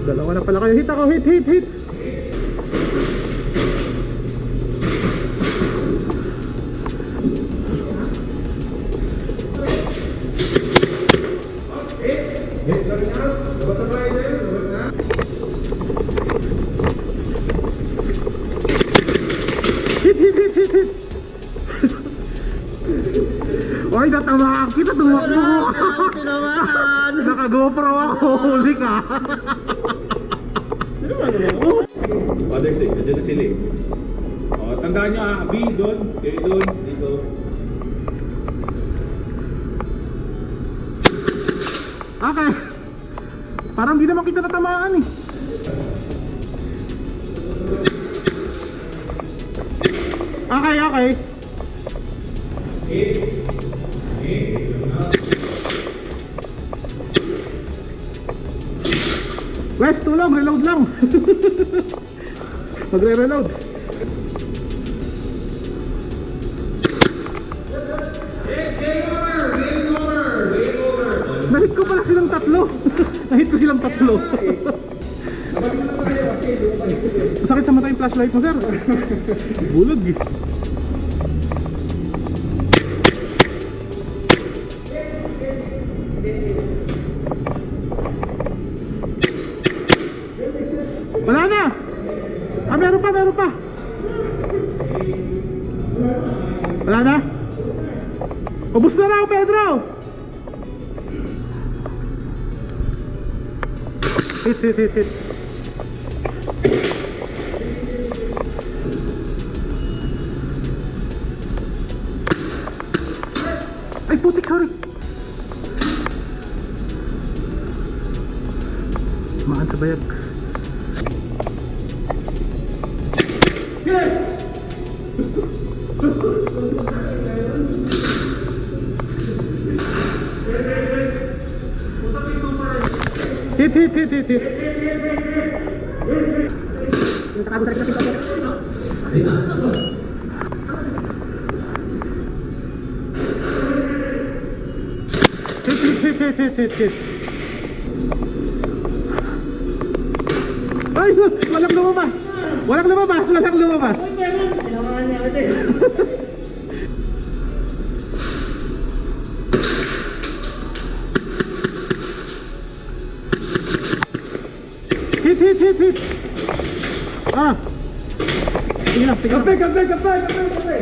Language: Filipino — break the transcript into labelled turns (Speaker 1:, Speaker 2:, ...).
Speaker 1: Dalawa na pala kayo. Hit ako, hit, hit, hit. Hit, hit, hit, hit, hit. Oy, natamaan kita, tumakbo.
Speaker 2: Tinamaan!
Speaker 1: Naka-GoPro ako, huli ka.
Speaker 3: Father's Day, nandiyan na sila eh. O, tandaan nyo ah, B doon, A doon, dito.
Speaker 1: Okay. Parang di naman kita natamaan eh. Okay, okay. West, tulong, reload lang. Magre-reload. Nahit ko pala silang tatlo. Nahit ko silang tatlo. Masakit sa mata yung flashlight mo, sir. Bulag eh. Wala na! Ah, meron pa, meron pa! Wala na? Ubus na raw, Pedro! Hit, hit, hit, hit. Ay, putik, sorry! Maan sa bayag. Hit, hit, hit, hit, hit.
Speaker 2: Nakatago sa rin
Speaker 1: Hit, hit, hit, hit, hit. Ay, walang lumabas. Walang lumabas, walang lumabas.
Speaker 2: Tinamaan niya ate.
Speaker 1: Hit, hit, hit, hit. Ah. Sige na, sige na.
Speaker 3: Kape!